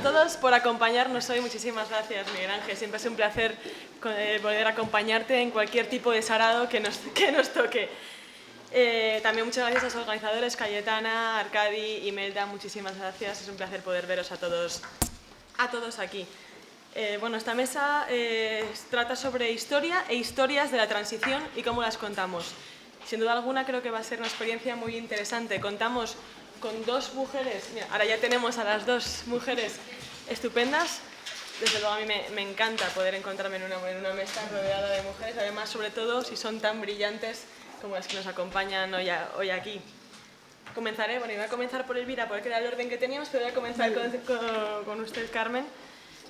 todos por acompañarnos hoy. Muchísimas gracias, Miguel Ángel. Siempre es un placer poder acompañarte en cualquier tipo de sarado que nos toque. También muchas gracias a los organizadores, Cayetana, Arcadi, Imelda. Muchísimas gracias. Es un placer poder veros a todos aquí. Bueno, esta mesa trata sobre historia e historias de la transición y cómo las contamos. Sin duda alguna creo que va a ser una experiencia muy interesante. Contamos con dos mujeres, mira, ahora ya tenemos a las dos mujeres estupendas. Desde luego a mí me encanta poder encontrarme en una mesa rodeada de mujeres, además sobre todo si son tan brillantes como las que nos acompañan hoy aquí. Comenzaré, bueno, iba a comenzar por Elvira porque era el orden que teníamos, pero voy a comenzar con usted, Carmen.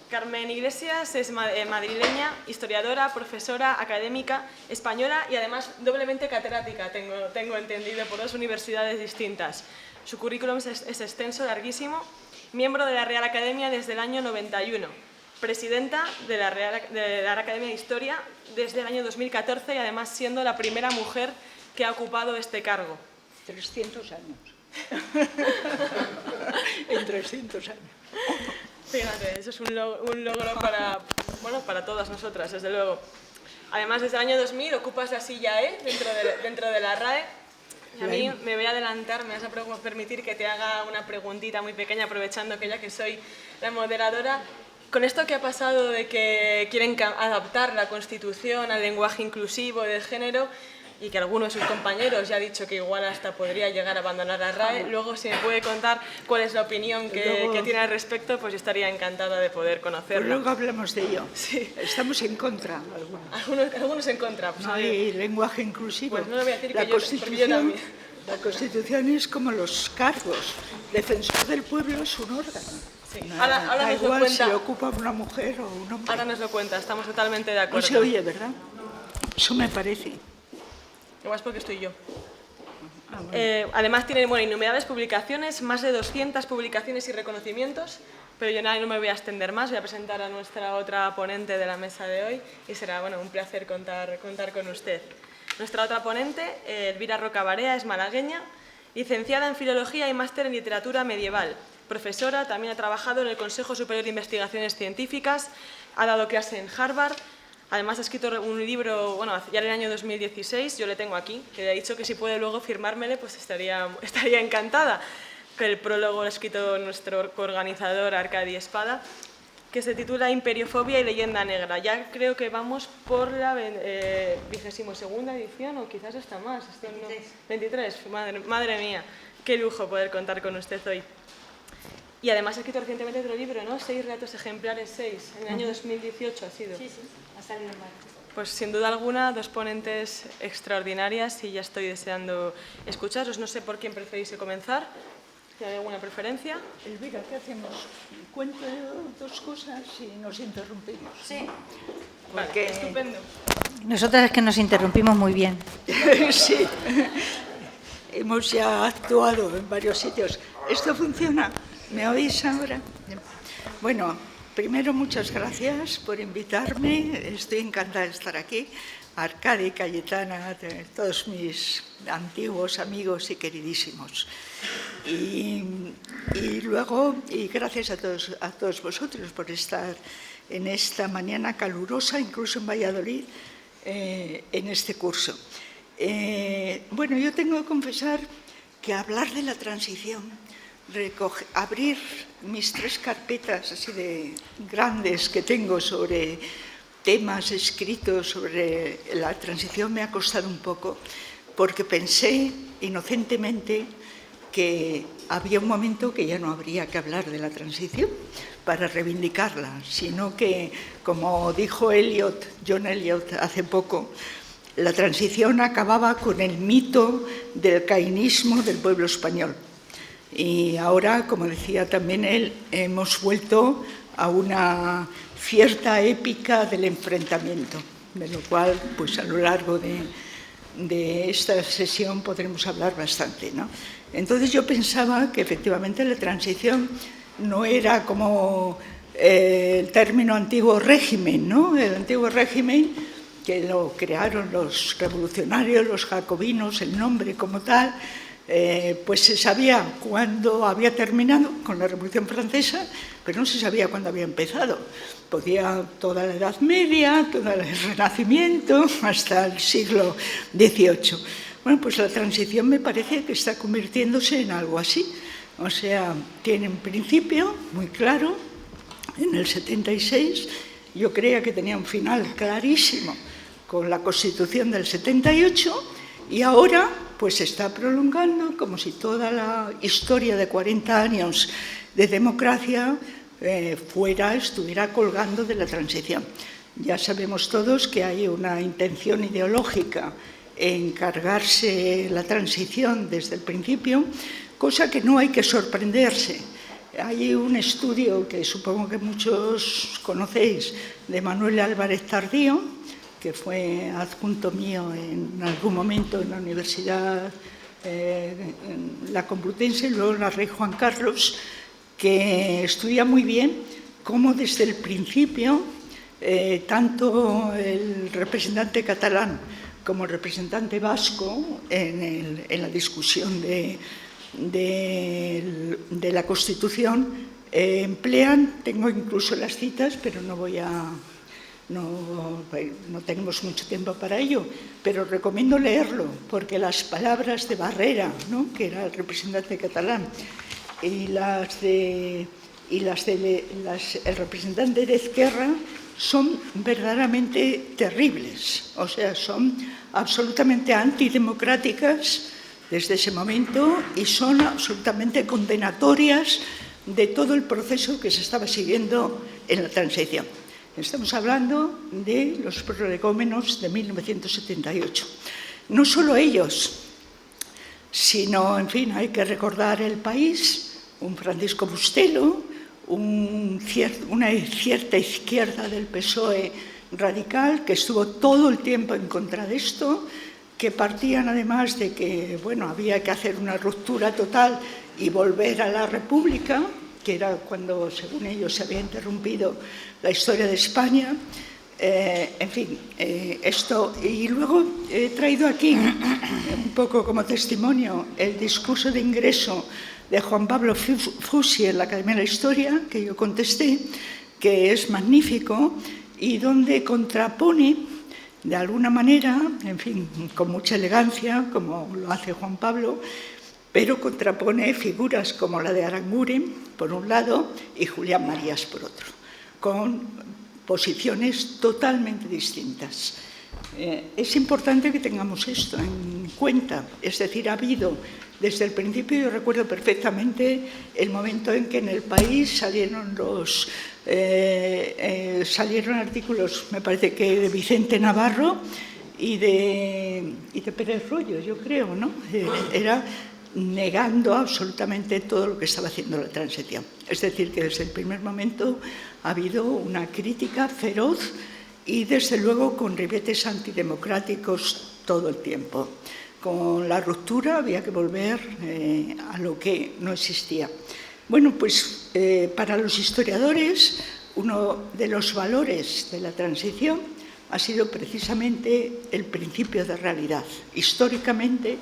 Carmen Iglesias es madrileña, historiadora, profesora, académica, española y además doblemente catedrática, tengo entendido, por dos universidades distintas. Su currículum es extenso, larguísimo, miembro de la Real Academia desde el año 91, presidenta de la Real Academia de Historia desde el año 2014 y además siendo la primera mujer que ha ocupado este cargo. 300 años. En 300 años. Fíjate, eso es un logro para todas nosotras, desde luego. Además, desde el año 2000 ocupas la silla E dentro de la RAE. A mí me voy a adelantar, me vas a permitir que te haga una preguntita muy pequeña, aprovechando que ya que soy la moderadora. Con esto que ha pasado de que quieren adaptar la Constitución al lenguaje inclusivo del género, y que alguno de sus compañeros ya ha dicho que igual hasta podría llegar a abandonar la RAE. Luego, si me puede contar cuál es la opinión que tiene al respecto, pues yo estaría encantada de poder conocerla. Pues luego hablamos de ello. Sí. Estamos en contra, algunos en contra. Pues no hay lenguaje inclusivo. Pues no le voy a decir que yo también. La Constitución es como los cargos. Defensor del pueblo es un órgano. Sí. No, ahora da nos igual lo cuenta. si ocupa una mujer o un hombre. Ahora nos lo cuenta, estamos totalmente de acuerdo. No se oye, ¿verdad? Eso me parece. Igual es porque estoy yo. Bueno. Además tiene innumerables publicaciones, más de 200 publicaciones y reconocimientos, pero yo no me voy a extender más, voy a presentar a nuestra otra ponente de la mesa de hoy y será un placer contar con usted. Nuestra otra ponente, Elvira Roca Barea, es malagueña, licenciada en Filología y máster en Literatura Medieval, profesora, también ha trabajado en el Consejo Superior de Investigaciones Científicas, ha dado clase en Harvard. Además ha escrito un libro, ya en el año 2016, yo le tengo aquí, que le ha dicho que si puede luego firmármele, pues estaría encantada. Que el prólogo lo ha escrito nuestro coorganizador Arcadi Espada, que se titula Imperiofobia y leyenda negra. Ya creo que vamos por la 22ª edición, o quizás hasta más. 23, madre mía, qué lujo poder contar con usted hoy. Y además ha escrito recientemente otro libro, ¿no? 6 relatos ejemplares, 6. En el año 2018 ha sido. Sí, ha salido en marzo. Pues sin duda alguna, dos ponentes extraordinarias y ya estoy deseando escucharos. No sé por quién preferís comenzar. ¿Hay alguna preferencia? Elvira, ¿qué hacemos? Cuento dos cosas y nos interrumpimos. Sí. Porque... Vale, estupendo. Nosotras es que nos interrumpimos muy bien. Sí. Hemos ya actuado en varios sitios. ¿Esto funciona? ¿Me oís ahora? Bueno, primero muchas gracias por invitarme. Estoy encantada de estar aquí. Arcadi, Cayetana, todos mis antiguos amigos y queridísimos. Y luego, gracias a todos vosotros por estar en esta mañana calurosa, incluso en Valladolid, en este curso. Bueno, yo tengo que confesar que hablar de la transición, abrir mis 3 carpetas así de grandes que tengo sobre temas escritos sobre la transición me ha costado un poco, porque pensé inocentemente que había un momento que ya no habría que hablar de la transición para reivindicarla, sino que, como dijo John Eliot hace poco, la transición acababa con el mito del caínismo del pueblo español. Y ahora, como decía también él, hemos vuelto a una cierta épica del enfrentamiento, de lo cual, pues a lo largo de esta sesión podremos hablar bastante, ¿no? Entonces yo pensaba que efectivamente la transición no era como el término antiguo régimen, ¿no? El antiguo régimen que lo crearon los revolucionarios, los jacobinos, el nombre como tal, pues se sabía cuándo había terminado con la Revolución Francesa, pero no se sabía cuándo había empezado. Podía toda la Edad Media, todo el Renacimiento, hasta el siglo XVIII. Bueno, pues la transición me parece que está convirtiéndose en algo así. O sea, tiene un principio muy claro. En el 76 yo creía que tenía un final clarísimo con la Constitución del 78 y ahora pues se está prolongando como si toda la historia de 40 años de democracia estuviera colgando de la transición. Ya sabemos todos que hay una intención ideológica en cargarse la transición desde el principio, cosa que no hay que sorprenderse. Hay un estudio que supongo que muchos conocéis de Manuel Álvarez Tardío, que fue adjunto mío en algún momento en la Universidad la Complutense y luego en la Rey Juan Carlos, que estudia muy bien cómo desde el principio tanto el representante catalán como el representante vasco en la discusión de la Constitución emplean, tengo incluso las citas, pero no tenemos mucho tiempo para ello, pero recomiendo leerlo, porque las palabras de Barrera, ¿no?, que era el representante catalán, y el representante de Esquerra son verdaderamente terribles, o sea, son absolutamente antidemocráticas desde ese momento y son absolutamente condenatorias de todo el proceso que se estaba siguiendo en la transición. Estamos hablando de los prolegómenos de 1978. No solo ellos, sino, en fin, hay que recordar El País, un Francisco Bustelo, una cierta izquierda del PSOE radical que estuvo todo el tiempo en contra de esto, que partían además de que, bueno, había que hacer una ruptura total y volver a la República, que era cuando, según ellos, se había interrumpido la historia de España. En fin, esto. Y luego he traído aquí, un poco como testimonio, el discurso de ingreso de Juan Pablo Fusi en la Academia de la Historia, que yo contesté, que es magnífico y donde contrapone, de alguna manera, en fin, con mucha elegancia, como lo hace Juan Pablo, pero contrapone figuras como la de Aranguren, por un lado, y Julián Marías, por otro, con posiciones totalmente distintas. Es importante que tengamos esto en cuenta, es decir, ha habido desde el principio, yo recuerdo perfectamente el momento en que en El País salieron artículos, me parece que de Vicente Navarro y de Pérez Royo, yo creo, ¿no? Era negando absolutamente todo lo que estaba haciendo la transición. Es decir, que desde el primer momento ha habido una crítica feroz y, desde luego, con ribetes antidemocráticos todo el tiempo. Con la ruptura había que volver a lo que no existía. Bueno, pues para los historiadores, uno de los valores de la transición ha sido precisamente el principio de realidad. Históricamente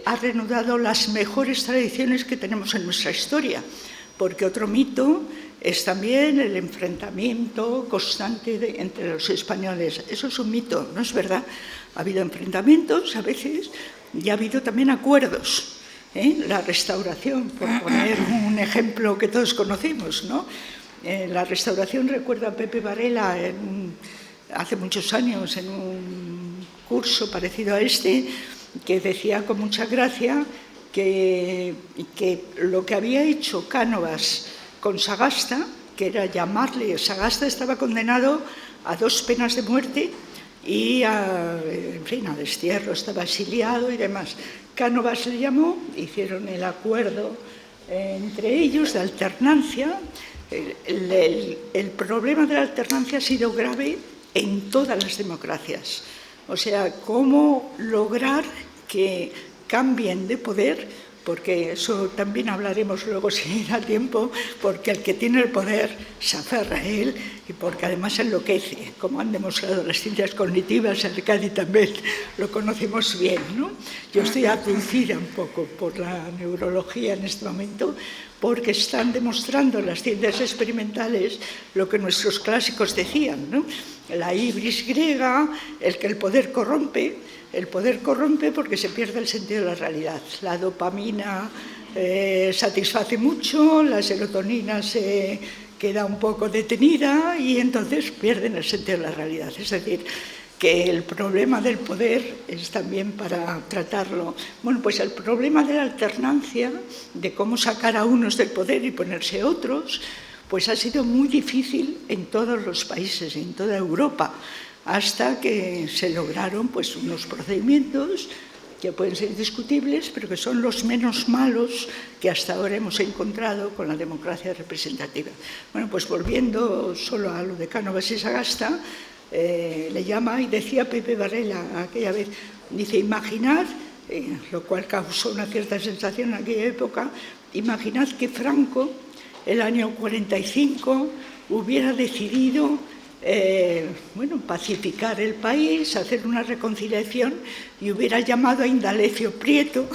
ha reanudado las mejores tradiciones que tenemos en nuestra historia, porque otro mito es también el enfrentamiento constante entre los españoles. Eso es un mito, no es verdad. Ha habido enfrentamientos a veces y ha habido también acuerdos. La Restauración, por poner un ejemplo que todos conocemos, ¿no? La Restauración, recuerda a Pepe Varela hace muchos años en un curso parecido a este, que decía con mucha gracia que lo que había hecho Cánovas con Sagasta, que era llamarle, Sagasta estaba condenado a 2 penas de muerte y en fin, a destierro, estaba exiliado y demás. Cánovas le llamó, hicieron el acuerdo entre ellos de alternancia. El problema de la alternancia ha sido grave en todas las democracias. O sea, cómo lograr que cambien de poder porque eso también hablaremos luego si da tiempo, porque el que tiene el poder se aferra a él y porque además enloquece, como han demostrado las ciencias cognitivas, el Cádiz también lo conocemos bien, ¿no? Yo estoy aducida un poco por la neurología en este momento, porque están demostrando las ciencias experimentales lo que nuestros clásicos decían, ¿no? La ibris griega, el que el poder corrompe porque se pierde el sentido de la realidad. La dopamina satisface mucho, la serotonina se queda un poco detenida y entonces pierden el sentido de la realidad. Es decir, que el problema del poder es también para tratarlo. Bueno, pues el problema de la alternancia, de cómo sacar a unos del poder y ponerse otros, pues ha sido muy difícil en todos los países, en toda Europa, hasta que se lograron pues unos procedimientos que pueden ser discutibles, pero que son los menos malos que hasta ahora hemos encontrado con la democracia representativa. Bueno, pues volviendo solo a lo de Cánovas y Sagasta, le llama y decía Pepe Varela aquella vez, dice, imaginad, lo cual causó una cierta sensación en aquella época, imaginad que Franco, el año 45, hubiera decidido pacificar el país, hacer una reconciliación y hubiera llamado a Indalecio Prieto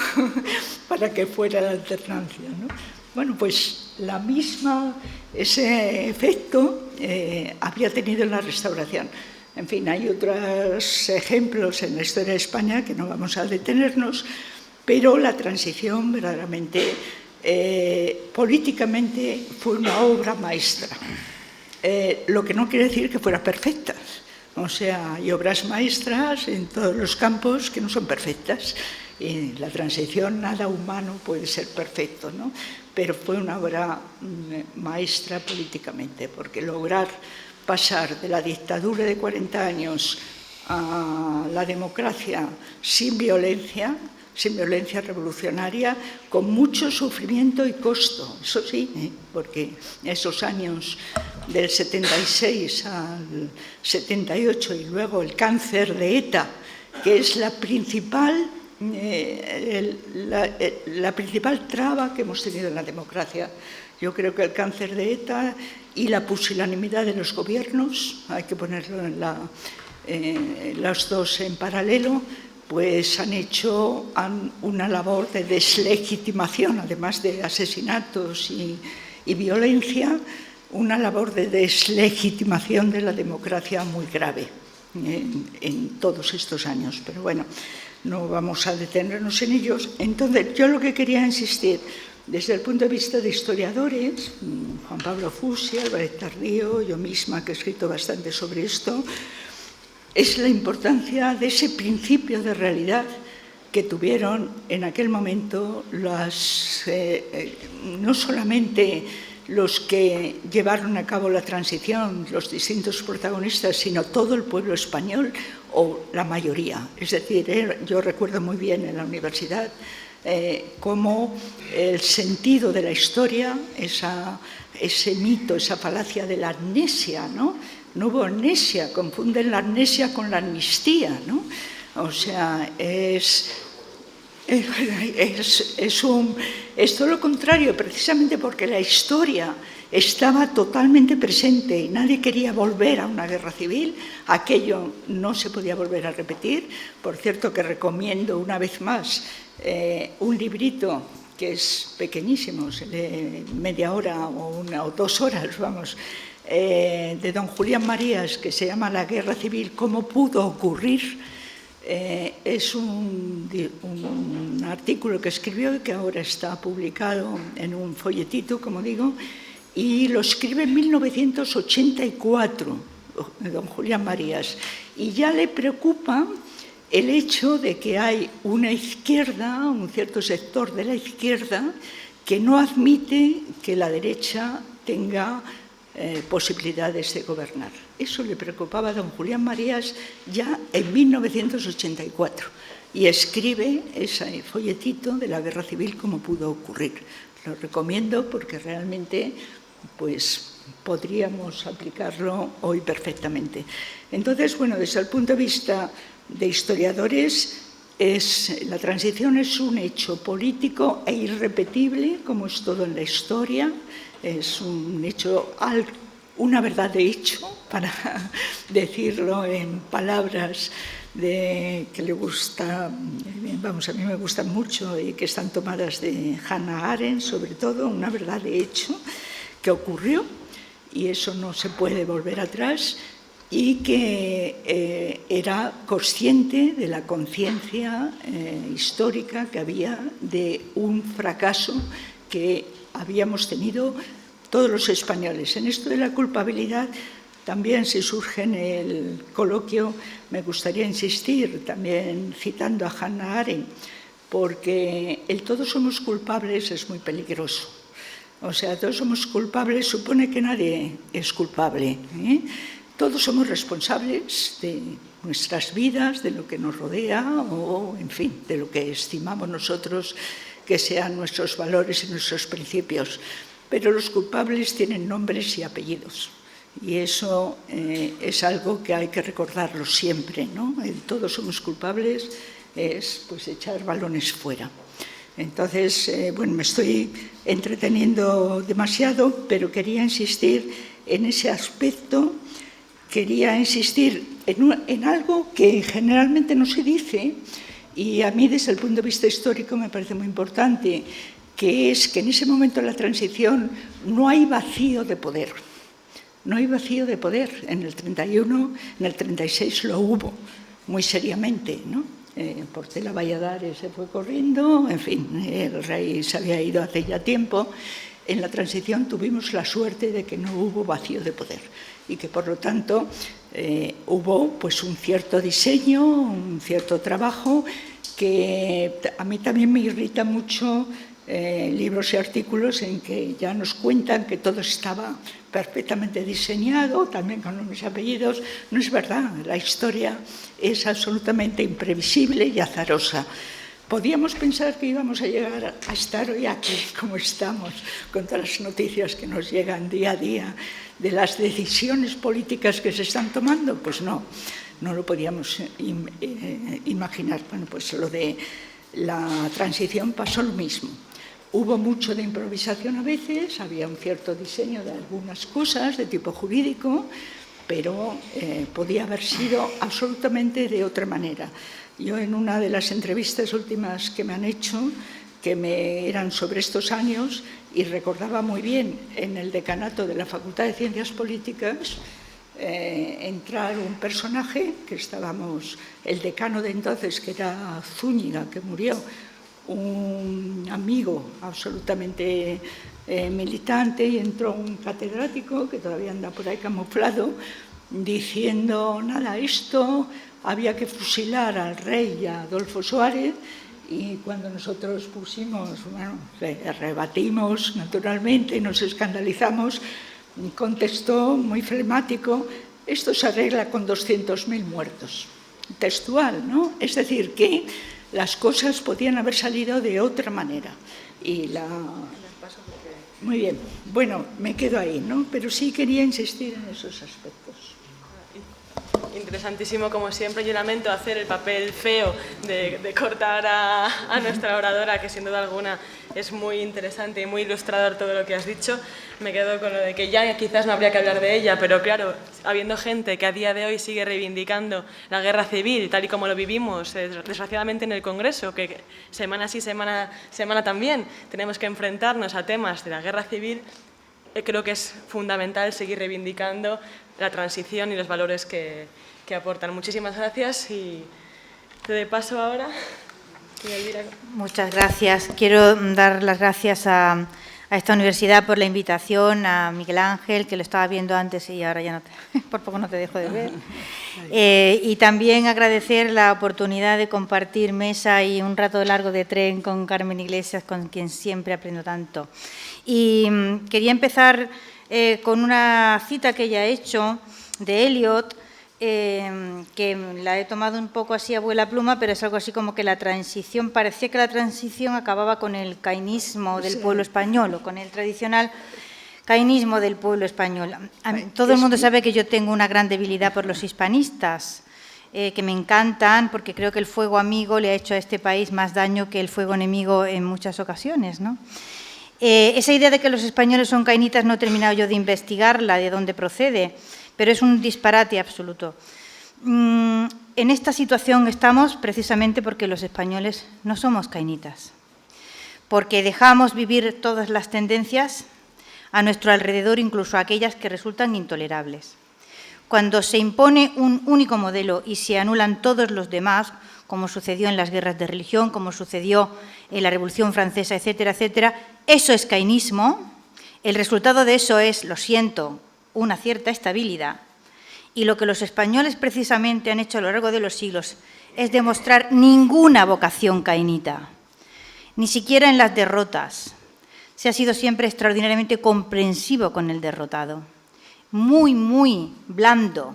para que fuera la alternancia, ¿no? Bueno, pues ese efecto había tenido en la Restauración. En fin, hay otros ejemplos en la historia de España que no vamos a detenernos, pero la transición verdaderamente políticamente fue una obra maestra. Lo que no quiere decir que fuera perfecta. O sea, hay obras maestras en todos los campos que no son perfectas. Y la transición, nada humano puede ser perfecto, ¿no? Pero fue una obra maestra políticamente, porque lograr pasar de la dictadura de 40 años a la democracia sin violencia revolucionaria, con mucho sufrimiento y costo, eso sí, porque esos años del 76 al 78 y luego el cáncer de ETA, que es la principal traba que hemos tenido en la democracia. Yo creo que el cáncer de ETA y la pusilanimidad de los gobiernos, hay que ponerlo los dos en paralelo, pues han hecho una labor de deslegitimación, además de asesinatos y violencia, una labor de deslegitimación de la democracia muy grave en todos estos años. Pero bueno, no vamos a detenernos en ellos. Entonces, yo lo que quería insistir, desde el punto de vista de historiadores, Juan Pablo Fusi, Álvarez Tardío, yo misma que he escrito bastante sobre esto, es la importancia de ese principio de realidad que tuvieron en aquel momento no solamente los que llevaron a cabo la transición, los distintos protagonistas, sino todo el pueblo español o la mayoría. Es decir, yo recuerdo muy bien en la universidad cómo el sentido de la historia, ese mito, esa falacia de la amnesia, ¿no? No hubo amnesia, confunden la amnesia con la amnistía, ¿no? O sea, es todo lo contrario, precisamente porque la historia estaba totalmente presente y nadie quería volver a una guerra civil, aquello no se podía volver a repetir. Por cierto, que recomiendo una vez más un librito que es pequeñísimo, se lee media hora o 2 horas, vamos, de don Julián Marías, que se llama La Guerra Civil, ¿cómo pudo ocurrir? Es un artículo que escribió y que ahora está publicado en un folletito, como digo, y lo escribe en 1984, don Julián Marías, y ya le preocupa el hecho de que hay una izquierda, un cierto sector de la izquierda, que no admite que la derecha tenga posibilidades de gobernar. Eso le preocupaba a don Julián Marías ya en 1984 y escribe ese folletito de la Guerra Civil, cómo pudo ocurrir. Lo recomiendo porque realmente pues, podríamos aplicarlo hoy perfectamente. Entonces, bueno, desde el punto de vista de historiadores, la transición es un hecho político e irrepetible, como es todo en la historia. Es un hecho, una verdad de hecho, para decirlo en palabras que le gusta, vamos, a mí me gustan mucho y que están tomadas de Hannah Arendt, sobre todo, una verdad de hecho que ocurrió y eso no se puede volver atrás, y que era consciente de la conciencia histórica que había de un fracaso que habíamos tenido todos los españoles. En esto de la culpabilidad también se surge en el coloquio, me gustaría insistir, también citando a Hannah Arendt, porque el todos somos culpables es muy peligroso. O sea, todos somos culpables supone que nadie es culpable, ¿eh? Todos somos responsables de nuestras vidas, de lo que nos rodea o, en fin, de lo que estimamos nosotros que sean nuestros valores y nuestros principios. Pero los culpables tienen nombres y apellidos. Y eso es algo que hay que recordarlo siempre, ¿no? El todos somos culpables es pues echar balones fuera. Entonces, bueno, me estoy entreteniendo demasiado, pero quería insistir en ese aspecto. Quería insistir en algo que generalmente no se dice y a mí desde el punto de vista histórico me parece muy importante, que es que en ese momento de la transición no hay vacío de poder. No hay vacío de poder. En el 31, en el 36 lo hubo, muy seriamente, ¿no? Portela Valladares se fue corriendo, en fin, el rey se había ido hace ya tiempo. En la transición tuvimos la suerte de que no hubo vacío de poder y que, por lo tanto, hubo pues, un cierto diseño, un cierto trabajo que a mí también me irrita mucho libros y artículos en que ya nos cuentan que todo estaba perfectamente diseñado, también con los apellidos. No es verdad, la historia es absolutamente imprevisible y azarosa. Podíamos pensar que íbamos a llegar a estar hoy aquí como estamos, con todas las noticias que nos llegan día a día de las decisiones políticas que se están tomando. Pues no lo podíamos imaginar. Bueno, pues lo de la transición pasó lo mismo. Hubo mucho de improvisación a veces, había un cierto diseño de algunas cosas de tipo jurídico, pero podía haber sido absolutamente de otra manera. Yo en una de las entrevistas últimas que me han hecho, que me eran sobre estos años, y recordaba muy bien en el decanato de la Facultad de Ciencias Políticas, entrar un personaje, que estábamos, el decano de entonces, que era Zúñiga, que murió, un amigo absolutamente militante, y entró un catedrático, que todavía anda por ahí camuflado, diciendo, nada, esto había que fusilar al rey y a Adolfo Suárez, y cuando nosotros pusimos, bueno, rebatimos naturalmente, nos escandalizamos, contestó muy flemático, esto se arregla con 200.000 muertos. Textual, ¿no? Es decir, que las cosas podían haber salido de otra manera. Muy bien, bueno, me quedo ahí, ¿no? Pero sí quería insistir en esos aspectos. Interesantísimo, como siempre. Yo lamento hacer el papel feo de cortar a nuestra oradora, que sin duda alguna es muy interesante y muy ilustrador todo lo que has dicho. Me quedo con lo de que ya quizás no habría que hablar de ella, pero claro, habiendo gente que a día de hoy sigue reivindicando la guerra civil, tal y como lo vivimos, desgraciadamente en el Congreso, que semana sí, semana también tenemos que enfrentarnos a temas de la guerra civil, creo que es fundamental seguir reivindicando la transición y los valores que aportan. Muchísimas gracias y te doy paso ahora. Muchas gracias. Quiero dar las gracias a esta universidad por la invitación, a Miguel Ángel, que lo estaba viendo antes y ahora ya por poco no te dejo de ver. Y también agradecer la oportunidad de compartir mesa y un rato largo de tren con Carmen Iglesias, con quien siempre aprendo tanto. Y quería empezar con una cita que ella ha hecho de Eliot, que la he tomado un poco así a vuela pluma, pero es algo así como que la transición, parecía que la transición acababa con el cainismo del pueblo español, o con el tradicional cainismo del pueblo español. Todo el mundo sabe que yo tengo una gran debilidad por los hispanistas, que me encantan, porque creo que el fuego amigo le ha hecho a este país más daño que el fuego enemigo en muchas ocasiones, ¿no? Esa idea de que los españoles son cainitas no he terminado yo de investigarla, de dónde procede, pero es un disparate absoluto. En esta situación estamos precisamente porque los españoles no somos cainitas, porque dejamos vivir todas las tendencias a nuestro alrededor, incluso aquellas que resultan intolerables. Cuando se impone un único modelo y se anulan todos los demás, como sucedió en las guerras de religión, como sucedió en la Revolución Francesa, etcétera, etcétera, eso es cainismo. El resultado de eso es, lo siento, una cierta estabilidad. Y lo que los españoles precisamente han hecho a lo largo de los siglos es demostrar ninguna vocación cainita, ni siquiera en las derrotas. Se ha sido siempre extraordinariamente comprensivo con el derrotado, muy, muy blando.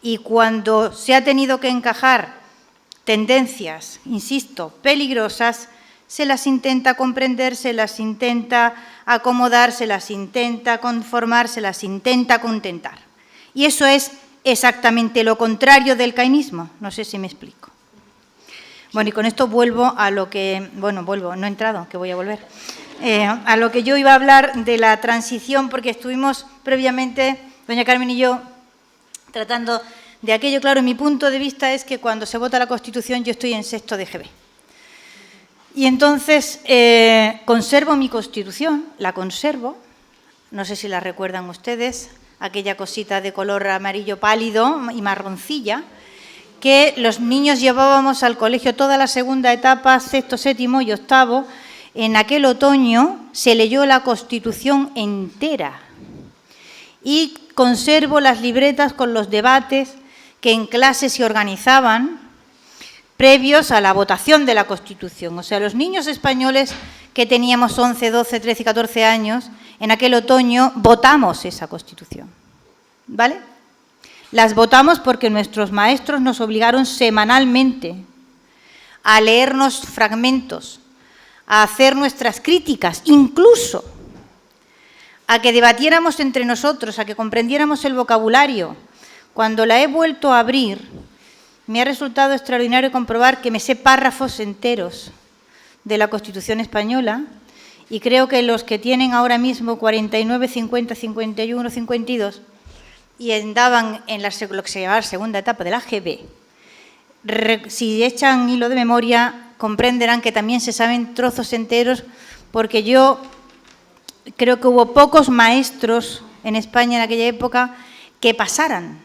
Y cuando se ha tenido que encajar tendencias, insisto, peligrosas, se las intenta comprender, se las intenta acomodar, se las intenta conformar, se las intenta contentar. Y eso es exactamente lo contrario del cainismo. No sé si me explico. Bueno, y con esto vuelvo a lo que... Bueno, vuelvo, no he entrado, que voy a volver. A lo que yo iba a hablar de la transición, porque estuvimos previamente, doña Carmen y yo, tratando de aquello. Claro, mi punto de vista es que cuando se vota la Constitución yo estoy en sexto de GB. Y entonces conservo mi Constitución, la conservo, no sé si la recuerdan ustedes, aquella cosita de color amarillo pálido y marroncilla, que los niños llevábamos al colegio toda la segunda etapa, sexto, séptimo y octavo. En aquel otoño se leyó la Constitución entera y conservo las libretas con los debates que en clase se organizaban previos a la votación de la Constitución. O sea, los niños españoles que teníamos 11, 12, 13 y 14 años, en aquel otoño votamos esa Constitución, ¿vale? Las votamos porque nuestros maestros nos obligaron semanalmente a leernos fragmentos, a hacer nuestras críticas, incluso a que debatiéramos entre nosotros, a que comprendiéramos el vocabulario. Cuando la he vuelto a abrir, me ha resultado extraordinario comprobar que me sé párrafos enteros de la Constitución española y creo que los que tienen ahora mismo 49, 50, 51, 52 y andaban en lo que se llamaba la segunda etapa de la GB, si echan hilo de memoria, comprenderán que también se saben trozos enteros, porque yo creo que hubo pocos maestros en España en aquella época que pasaran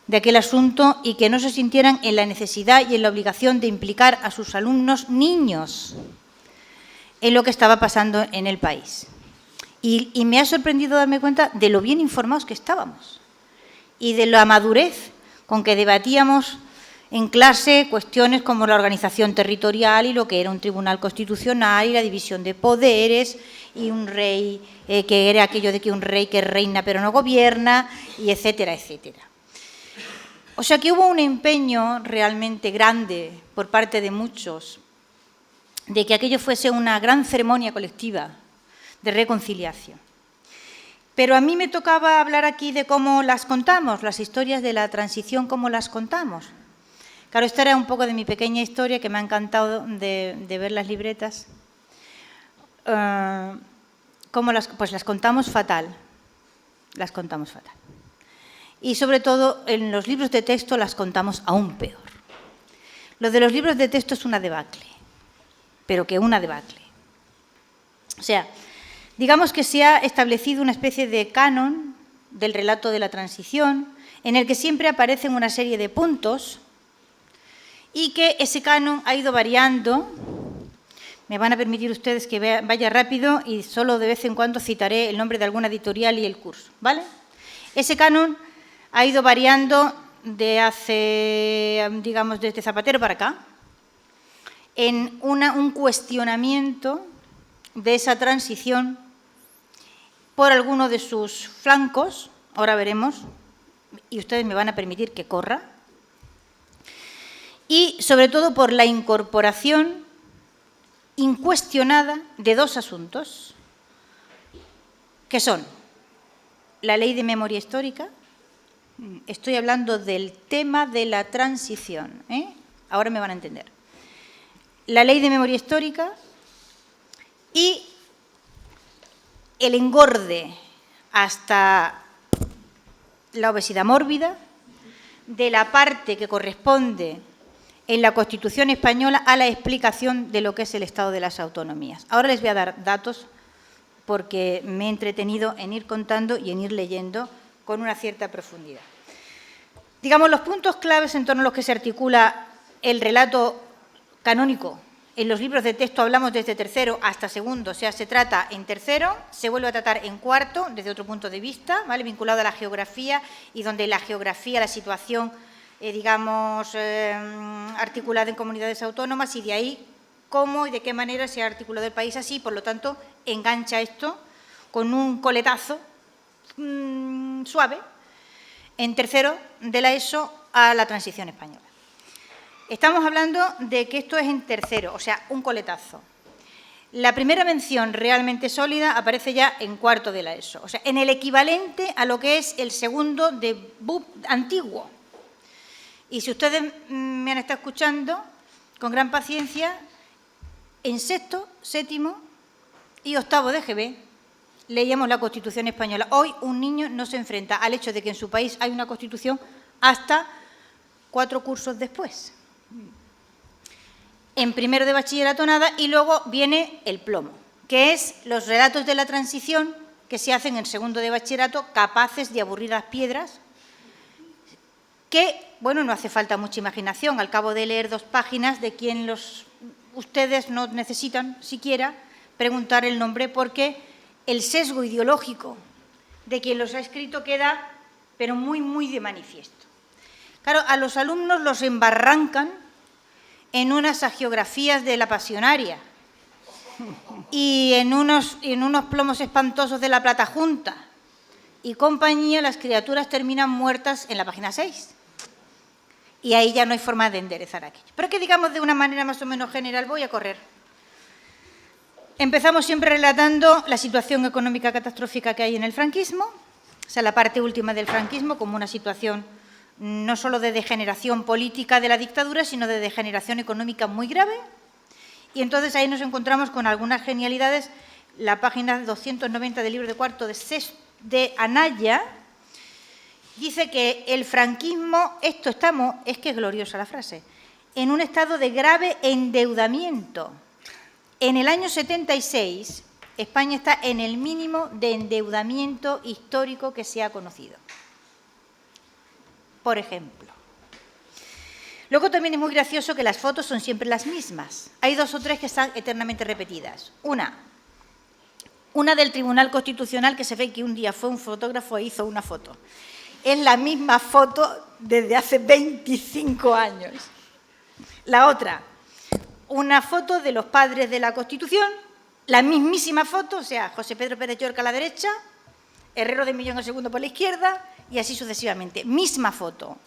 de aquel asunto y que no se sintieran en la necesidad y en la obligación de implicar a sus alumnos niños en lo que estaba pasando en el país. Y me ha sorprendido darme cuenta de lo bien informados que estábamos y de la madurez con que debatíamos en clase cuestiones como la organización territorial y lo que era un tribunal constitucional y la división de poderes y un rey, que era aquello de que un rey que reina pero no gobierna, y etcétera, etcétera. O sea que hubo un empeño realmente grande por parte de muchos de que aquello fuese una gran ceremonia colectiva de reconciliación. Pero a mí me tocaba hablar aquí de cómo las contamos, las historias de la transición, cómo las contamos. Claro, esta era un poco de mi pequeña historia que me ha encantado de ver las libretas. Pues las contamos fatal, las contamos fatal. Y sobre todo en los libros de texto las contamos aún peor. Lo de los libros de texto es una debacle, pero que una debacle. O sea, digamos que se ha establecido una especie de canon del relato de la transición, en el que siempre aparecen una serie de puntos y que ese canon ha ido variando. Me van a permitir ustedes que vaya rápido y solo de vez en cuando citaré el nombre de alguna editorial y el curso, ¿vale? Ese canon ha ido variando de hace, digamos, desde Zapatero para acá, en un cuestionamiento de esa transición por alguno de sus flancos, ahora veremos, y ustedes me van a permitir que corra, y sobre todo por la incorporación incuestionada de dos asuntos, que son la Ley de Memoria Histórica Estoy hablando del tema de la transición, ¿eh? Ahora me van a entender. La Ley de Memoria Histórica y el engorde hasta la obesidad mórbida de la parte que corresponde en la Constitución española a la explicación de lo que es el Estado de las Autonomías. Ahora les voy a dar datos porque me he entretenido en ir contando y en ir leyendo con una cierta profundidad. Digamos, los puntos claves en torno a los que se articula el relato canónico. En los libros de texto hablamos desde tercero hasta segundo, o sea, se trata en tercero, se vuelve a tratar en cuarto, desde otro punto de vista, ¿vale?, vinculado a la geografía, y donde la geografía, la situación, digamos, articulada en comunidades autónomas, y de ahí cómo y de qué manera se ha articulado el país así, por lo tanto, engancha esto con un coletazo suave, en tercero de la ESO a la transición española. Estamos hablando de que esto es en tercero, o sea, un coletazo. La primera mención realmente sólida aparece ya en cuarto de la ESO, o sea, en el equivalente a lo que es el segundo de BUP antiguo. Y si ustedes me han estado escuchando con gran paciencia, en sexto, séptimo y octavo de GB leíamos la Constitución española. Hoy un niño no se enfrenta al hecho de que en su país hay una Constitución hasta 4 cursos después. En primero de bachillerato nada, y luego viene el plomo, que es los relatos de la transición que se hacen en segundo de bachillerato, capaces de aburrir a las piedras, que, bueno, no hace falta mucha imaginación, al cabo de leer 2 páginas, de quien ustedes no necesitan siquiera preguntar el nombre, porque el sesgo ideológico de quien los ha escrito queda, pero muy, muy de manifiesto. Claro, a los alumnos los embarrancan en unas hagiografías de la pasionaria y en unos plomos espantosos de la Plata Junta y compañía. Las criaturas terminan muertas en la página 6. Y ahí ya no hay forma de enderezar aquello. Pero que digamos de una manera más o menos general, voy a correr. Empezamos siempre relatando la situación económica catastrófica que hay en el franquismo, o sea, la parte última del franquismo, como una situación no solo de degeneración política de la dictadura, sino de degeneración económica muy grave. Y entonces ahí nos encontramos con algunas genialidades. La página 290 del libro de cuarto de Anaya dice que el franquismo, es que es gloriosa la frase, en un estado de grave endeudamiento. En el año 76, España está en el mínimo de endeudamiento histórico que se ha conocido. Por ejemplo. Luego también es muy gracioso que las fotos son siempre las mismas. Hay 2 o 3 que están eternamente repetidas. Una del Tribunal Constitucional, que se ve que un día fue un fotógrafo e hizo una foto. Es la misma foto desde hace 25 años. La otra, una foto de los padres de la Constitución, la mismísima foto, o sea, José Pedro Pérez Llorca a la derecha, Herrero de Millón el segundo por la izquierda, y así sucesivamente. Misma foto.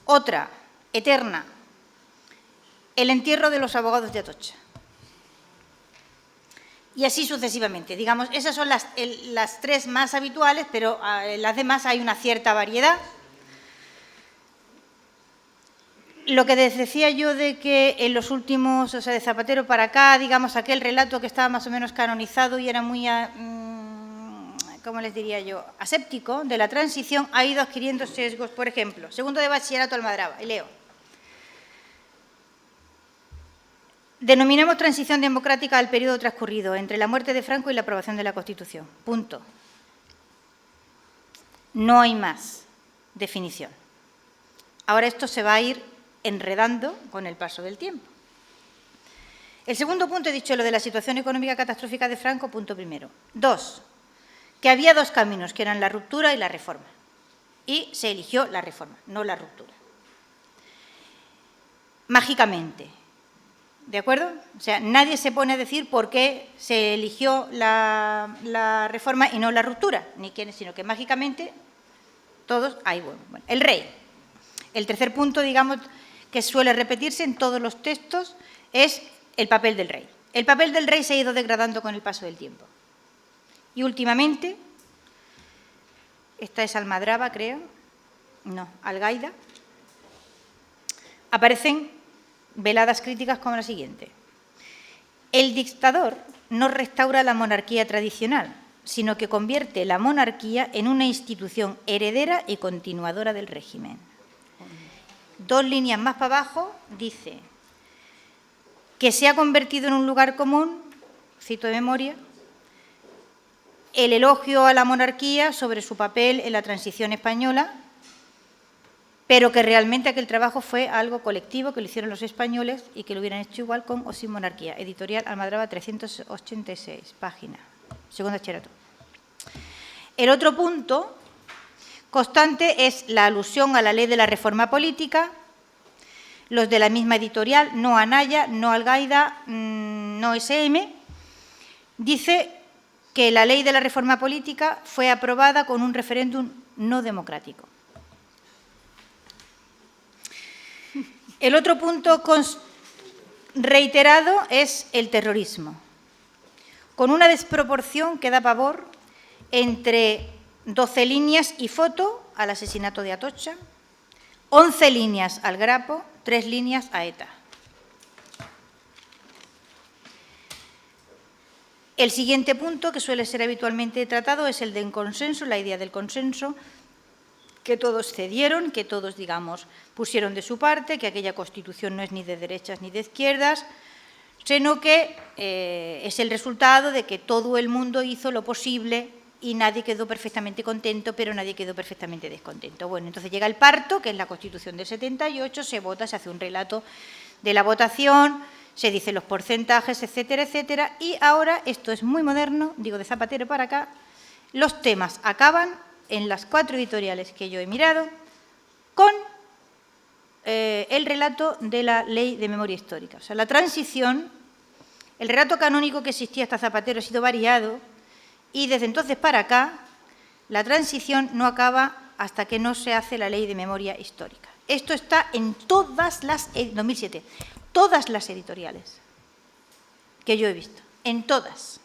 Otra, eterna, el entierro de los abogados de Atocha. Y así sucesivamente. Digamos, esas son las 3 más habituales, pero en las demás hay una cierta variedad. Lo que decía yo de que en los últimos, o sea, de Zapatero para acá, digamos, aquel relato que estaba más o menos canonizado y era muy, ¿cómo les diría yo?, aséptico, de la transición, ha ido adquiriendo sesgos. Por ejemplo, segundo de bachillerato Almadraba, y leo. Denominamos transición democrática al periodo transcurrido entre la muerte de Franco y la aprobación de la Constitución. Punto. No hay más definición. Ahora esto se va a ir enredando con el paso del tiempo. El segundo punto, he dicho lo de la situación económica catastrófica de Franco, punto primero. 2, que había 2 caminos, que eran la ruptura y la reforma. Y se eligió la reforma, no la ruptura. Mágicamente. ¿De acuerdo? O sea, nadie se pone a decir por qué se eligió la reforma y no la ruptura, ni quiénes, sino que mágicamente todos, bueno, el rey. El tercer punto, digamos, que suele repetirse en todos los textos, es el papel del rey. El papel del rey se ha ido degradando con el paso del tiempo. Y últimamente, esta es Almadraba, creo, no, Algaida, aparecen veladas críticas como la siguiente. El dictador no restaura la monarquía tradicional, sino que convierte la monarquía en una institución heredera y continuadora del régimen. 2 líneas más para abajo dice que se ha convertido en un lugar común, cito de memoria, el elogio a la monarquía sobre su papel en la transición española, pero que realmente aquel trabajo fue algo colectivo que lo hicieron los españoles y que lo hubieran hecho igual con o sin monarquía. Editorial Almadraba 386, página, segundo bachillerato. El otro punto constante es la alusión a la ley de la reforma política. Los de la misma editorial, no Anaya, no Algaida, no SM, dice que la ley de la reforma política fue aprobada con un referéndum no democrático. El otro punto reiterado es el terrorismo, con una desproporción que da pavor entre 12 líneas y foto al asesinato de Atocha, 11 líneas al Grapo, 3 líneas a ETA. El siguiente punto, que suele ser habitualmente tratado, es el del consenso, la idea del consenso, que todos cedieron, que todos, digamos, pusieron de su parte, que aquella Constitución no es ni de derechas ni de izquierdas, sino que es el resultado de que todo el mundo hizo lo posible y nadie quedó perfectamente contento, pero nadie quedó perfectamente descontento. Bueno, entonces llega el parto, que es la Constitución del 78, se vota, se hace un relato de la votación, se dicen los porcentajes, etcétera, etcétera, y ahora, esto es muy moderno, digo de Zapatero para acá, los temas acaban en las 4 editoriales que yo he mirado con el relato de la Ley de Memoria Histórica. O sea, la transición, el relato canónico que existía hasta Zapatero ha sido variado y desde entonces para acá la transición no acaba hasta que no se hace la Ley de Memoria Histórica. Esto está en todas las, 2007, todas las editoriales que yo he visto, en todas.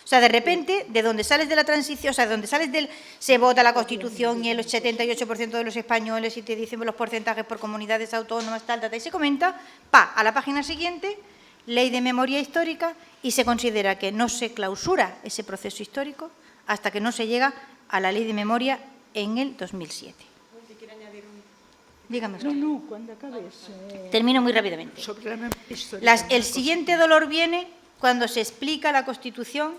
O sea, de repente, de donde sales de la transición, o sea, de donde sales del... Se vota la Constitución y el 78% de los españoles y te dicen los porcentajes por comunidades autónomas, tal, y se comenta, a la página siguiente, Ley de Memoria Histórica, y se considera que no se clausura ese proceso histórico hasta que no se llega a la Ley de Memoria en el 2007. Dígame usted. No, cuando acabes. Termino muy rápidamente. Sobre la memoria histórica. El siguiente dolor viene cuando se explica la Constitución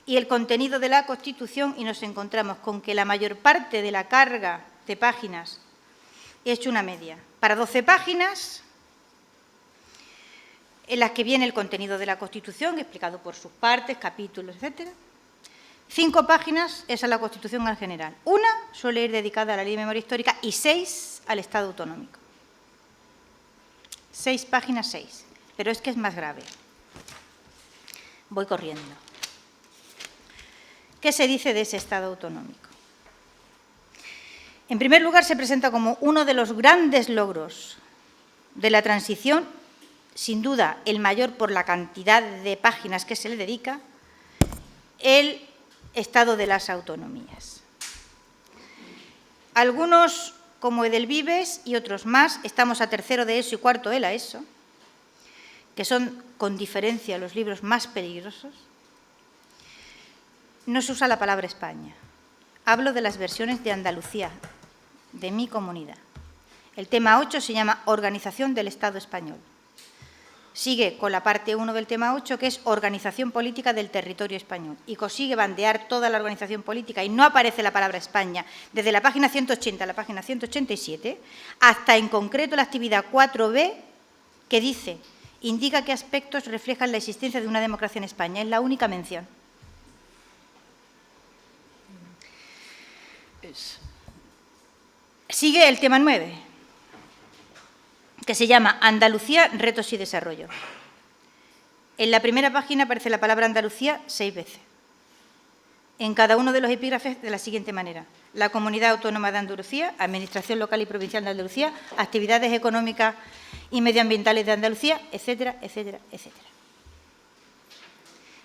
y el contenido de la Constitución y nos encontramos con que la mayor parte de la carga de páginas he hecho una media. Para 12 páginas, en las que viene el contenido de la Constitución, explicado por sus partes, capítulos, etcétera. 5 páginas es a la Constitución en general. Una suele ir dedicada a la Ley de Memoria Histórica y 6 al Estado autonómico. 6 páginas, 6. Pero es que es más grave. Voy corriendo. ¿Qué se dice de ese Estado autonómico? En primer lugar, se presenta como uno de los grandes logros de la transición, sin duda el mayor por la cantidad de páginas que se le dedica, el Estado de las autonomías. Algunos, como Edelvives y otros más, estamos a tercero de ESO y cuarto de la ESO, que son, con diferencia, los libros más peligrosos. No se usa la palabra España. Hablo de las versiones de Andalucía, de mi comunidad. El tema 8 se llama Organización del Estado español. Sigue con la parte 1 del tema 8, que es Organización política del territorio español. Y consigue bandear toda la organización política y no aparece la palabra España desde la página 180 a la página 187, hasta en concreto la actividad 4b, que dice, indica qué aspectos reflejan la existencia de una democracia en España. Es la única mención. Sigue el tema 9, que se llama Andalucía, retos y desarrollo. En la primera página aparece la palabra Andalucía 6 veces. En cada uno de los epígrafes de la siguiente manera. La Comunidad Autónoma de Andalucía, Administración Local y Provincial de Andalucía, actividades económicas y medioambientales de Andalucía, etcétera, etcétera, etcétera.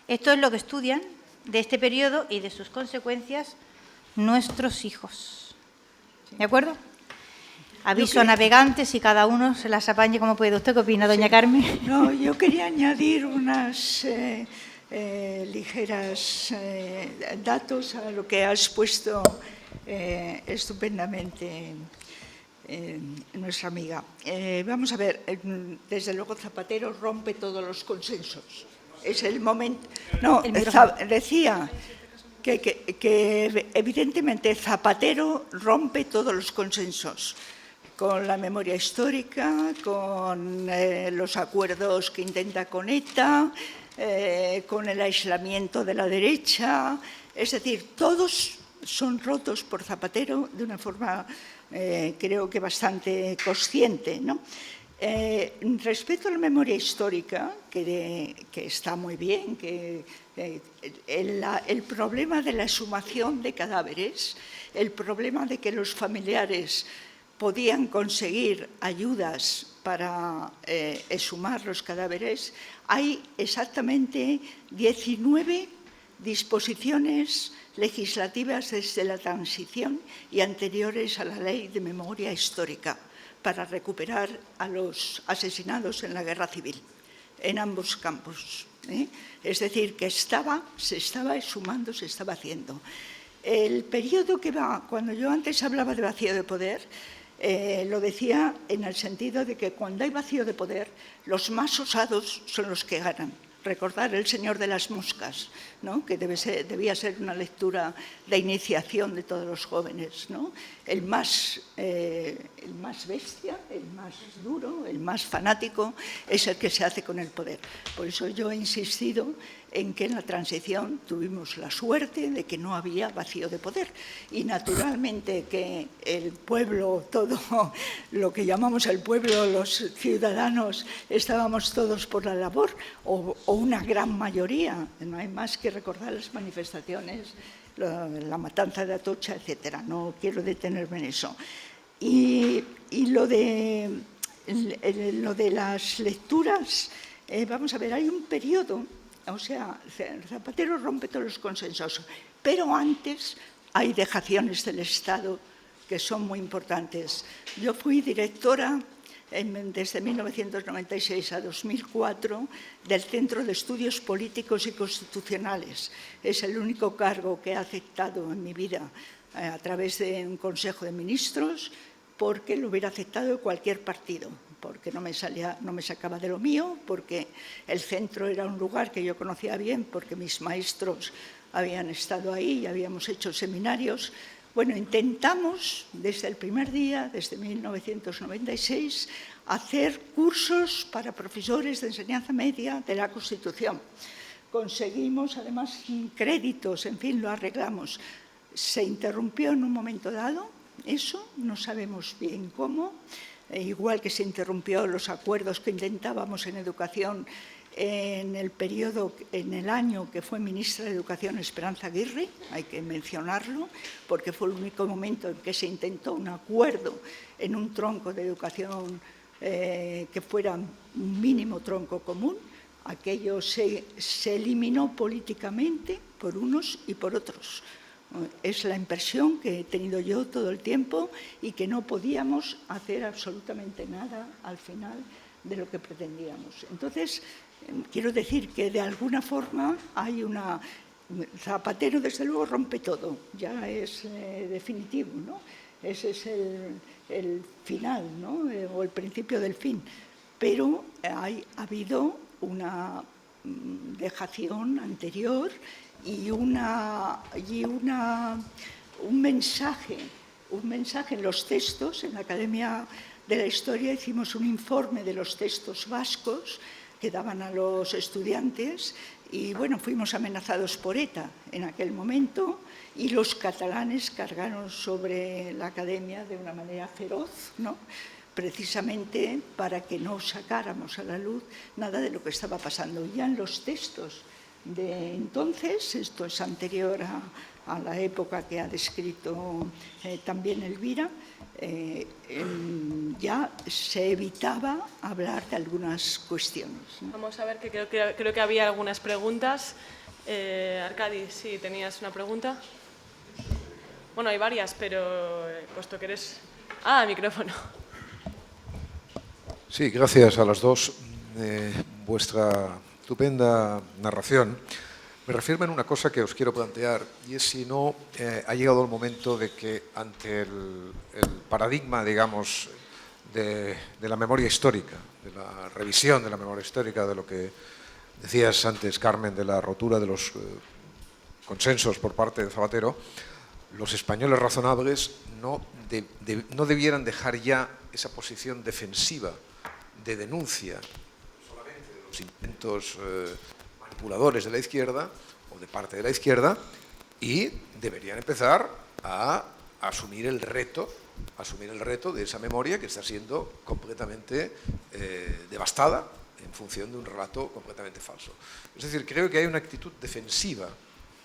Esto es lo que estudian de este periodo y de sus consecuencias nuestros hijos. ¿De acuerdo? Aviso a navegantes y cada uno se las apañe como puede. ¿Usted qué opina, doña Carmen? No, yo quería añadir unas ligeras datos a lo que has puesto estupendamente nuestra amiga. Vamos a ver, desde luego Zapatero rompe todos los consensos. Es el momento... No, decía que evidentemente Zapatero rompe todos los consensos, con la memoria histórica, con los acuerdos que intenta con ETA, con el aislamiento de la derecha. Es decir, todos son rotos por Zapatero de una forma, creo que bastante consciente, ¿no? Respecto a la memoria histórica, que está muy bien, que el problema de la exhumación de cadáveres, el problema de que los familiares podían conseguir ayudas para exhumar los cadáveres, hay exactamente 19 disposiciones legislativas desde la transición y anteriores a la Ley de Memoria Histórica para recuperar a los asesinados en la Guerra Civil, en ambos campos. Es decir, que se estaba exhumando, se estaba haciendo. El periodo que va, cuando yo antes hablaba de vacío de poder, lo decía en el sentido de que cuando hay vacío de poder, los más osados son los que ganan. Recordar El Señor de las Moscas, ¿no? Que debía ser una lectura de iniciación de todos los jóvenes, ¿no? El más bestia, el más duro, el más fanático es el que se hace con el poder. Por eso yo he insistido en que en la transición tuvimos la suerte de que no había vacío de poder y naturalmente que el pueblo, todo lo que llamamos el pueblo, los ciudadanos, estábamos todos por la labor o una gran mayoría. No hay más que recordar las manifestaciones, la matanza de Atocha, etcétera. No quiero detenerme en eso. Y lo de las lecturas, vamos a ver, hay un periodo. O sea, Zapatero rompe todos los consensos, pero antes hay dejaciones del Estado que son muy importantes. Yo fui directora desde 1996 a 2004 del Centro de Estudios Políticos y Constitucionales. Es el único cargo que he aceptado en mi vida a través de un Consejo de Ministros, porque lo hubiera aceptado cualquier partido, porque no me sacaba de lo mío, porque el centro era un lugar que yo conocía bien, porque mis maestros habían estado ahí y habíamos hecho seminarios. Bueno, intentamos desde el primer día, desde 1996, hacer cursos para profesores de enseñanza media de la Constitución. Conseguimos además créditos, en fin, lo arreglamos. Se interrumpió en un momento dado, eso no sabemos bien cómo, igual que se interrumpió los acuerdos que intentábamos en educación en el año que fue ministra de Educación Esperanza Aguirre, hay que mencionarlo, porque fue el único momento en que se intentó un acuerdo en un tronco de educación que fuera un mínimo tronco común. Aquello se eliminó políticamente por unos y por otros. Es la impresión que he tenido yo todo el tiempo y que no podíamos hacer absolutamente nada al final de lo que pretendíamos. Entonces, quiero decir que de alguna forma hay una... Zapatero, desde luego, rompe todo, ya es definitivo, ¿no? Ese es el final, ¿no? O el principio del fin. Pero ha habido una dejación anterior y un mensaje en los textos. En la Academia de la Historia hicimos un informe de los textos vascos que daban a los estudiantes y, bueno, fuimos amenazados por ETA en aquel momento y los catalanes cargaron sobre la Academia de una manera feroz, ¿no? Precisamente para que no sacáramos a la luz nada de lo que estaba pasando. Ya en los textos de entonces, esto es anterior a la época que ha descrito también Elvira, ya se evitaba hablar de algunas cuestiones, ¿no? Vamos a ver, que creo que había algunas preguntas. Arcadi, sí, tenías una pregunta. Bueno, hay varias, pero puesto que eres... Ah, micrófono. Sí, gracias a las dos. Vuestra estupenda narración me reafirma en una cosa que os quiero plantear, y es si no ha llegado el momento de que ante el paradigma, digamos, de la memoria histórica, de la revisión de la memoria histórica, de lo que decías antes, Carmen, de la rotura de los consensos por parte de Zapatero, los españoles razonables no debieran dejar ya esa posición defensiva de denuncia solamente de los intentos manipuladores de la izquierda o de parte de la izquierda, y deberían empezar a asumir el reto de esa memoria que está siendo completamente devastada en función de un relato completamente falso. Es decir, creo que hay una actitud defensiva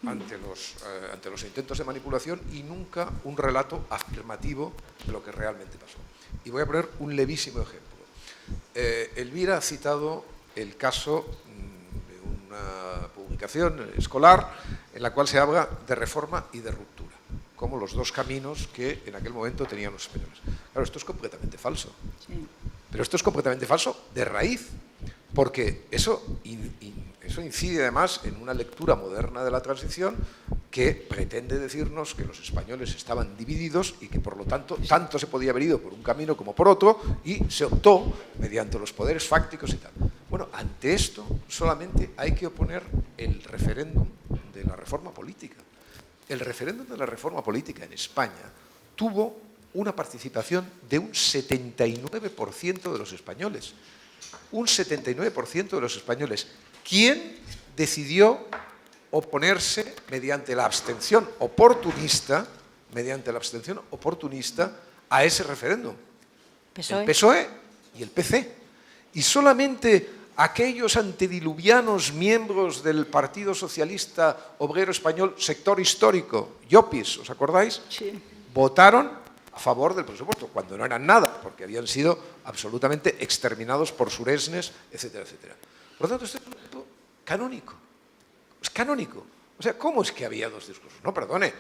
ante los intentos de manipulación y nunca un relato afirmativo de lo que realmente pasó. Y voy a poner un levísimo ejemplo. Elvira ha citado el caso de una publicación escolar en la cual se habla de reforma y de ruptura, como los dos caminos que en aquel momento tenían los españoles. Claro, esto es completamente falso. Sí. Pero esto es completamente falso de raíz, porque eso incide además en una lectura moderna de la transición que pretende decirnos que los españoles estaban divididos y que por lo tanto se podía haber ido por un camino como por otro, y se optó mediante los poderes fácticos y tal. Bueno, ante esto solamente hay que oponer el referéndum de la reforma política. El referéndum de la reforma política en España tuvo una participación de un 79% de los españoles. Un 79% de los españoles. ¿Quién decidió oponerse mediante la abstención oportunista a ese referéndum? PSOE. El PSOE y el PC. Y solamente aquellos antediluvianos miembros del Partido Socialista Obrero Español, sector histórico, Llopis, ¿os acordáis? Sí. Votaron a favor del presupuesto, cuando no eran nada, porque habían sido absolutamente exterminados por Suresnes, etcétera, etcétera. Por lo tanto, este es un punto canónico. Es canónico. O sea, ¿cómo es que había dos discursos? No, perdone,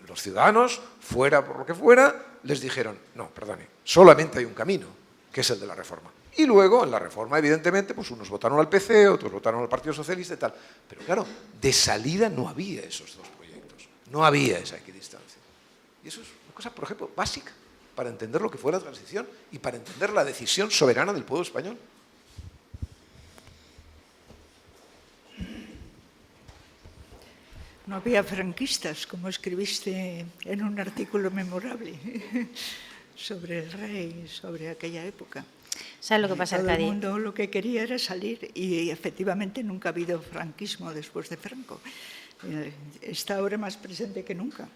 los ciudadanos, fuera por lo que fuera, les dijeron, no, perdone, solamente hay un camino, que es el de la reforma. Y luego, en la reforma, evidentemente, pues unos votaron al PC, otros votaron al Partido Socialista y tal. Pero claro, de salida no había esos dos proyectos. No había esa equidistancia. Y eso es una cosa, por ejemplo, básica para entender lo que fue la transición y para entender la decisión soberana del pueblo español. No había franquistas, como escribiste en un artículo memorable sobre el rey, sobre aquella época. ¿Sabes lo que pasa, Todo Arcadi? el mundo lo que quería era salir, y efectivamente nunca ha habido franquismo después de Franco. Está ahora más presente que nunca,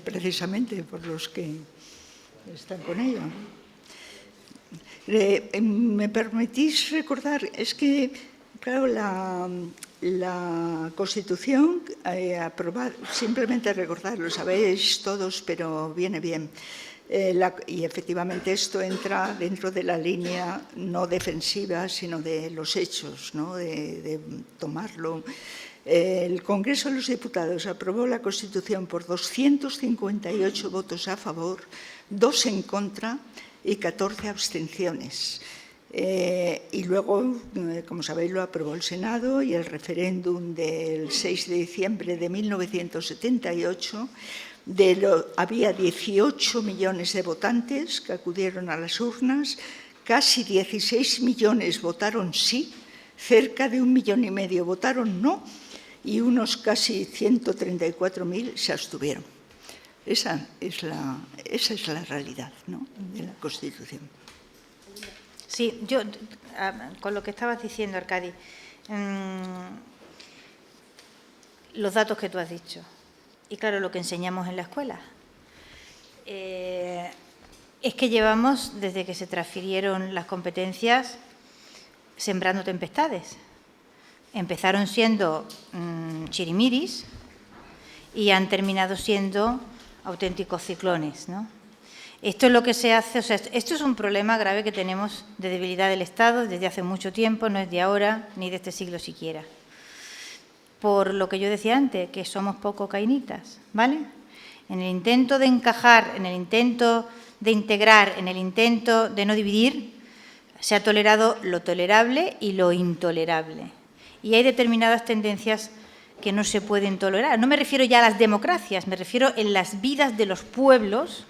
precisamente por los que están con ello. ¿Me permitís recordar? Es que, claro, la Constitución aprobada, simplemente recordar, lo sabéis todos, pero viene bien. Y efectivamente esto entra dentro de la línea no defensiva, sino de los hechos, ¿no? de tomarlo. El Congreso de los Diputados aprobó la Constitución por 258 votos a favor, 2 en contra y 14 abstenciones. Y luego, como sabéis, lo aprobó el Senado, y el referéndum del 6 de diciembre de 1978 había 18 millones de votantes que acudieron a las urnas, casi 16 millones votaron sí, cerca de 1,5 millones votaron no, y unos casi 134.000 se abstuvieron. Esa es la realidad, ¿no?, de la Constitución. Sí, yo, con lo que estabas diciendo, Arcadi, los datos que tú has dicho, y claro, lo que enseñamos en la escuela, es que llevamos, desde que se transfirieron las competencias, sembrando tempestades. Empezaron siendo chirimiris y han terminado siendo auténticos ciclones, ¿no? Esto es lo que se hace, o sea, esto es un problema grave que tenemos de debilidad del Estado desde hace mucho tiempo, no es de ahora ni de este siglo siquiera. Por lo que yo decía antes, que somos poco cainitas, ¿vale? En el intento de encajar, en el intento de integrar, en el intento de no dividir, se ha tolerado lo tolerable y lo intolerable. Y hay determinadas tendencias que no se pueden tolerar. No me refiero ya a las democracias, me refiero en las vidas de los pueblos,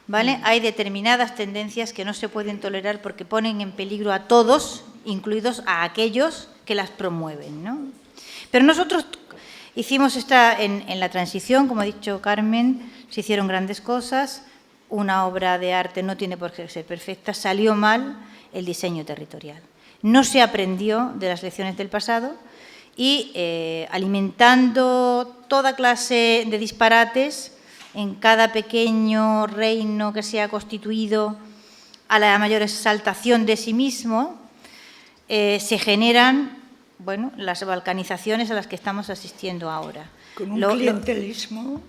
¿vale? Hay determinadas tendencias que no se pueden tolerar porque ponen en peligro a todos, incluidos a aquellos que las promueven, ¿no? Pero nosotros hicimos en la transición, como ha dicho Carmen, se hicieron grandes cosas, una obra de arte no tiene por qué ser perfecta, salió mal el diseño territorial. No se aprendió de las lecciones del pasado y alimentando toda clase de disparates en cada pequeño reino que se ha constituido a la mayor exaltación de sí mismo, se generan, bueno, las balcanizaciones a las que estamos asistiendo ahora. Con un clientelismo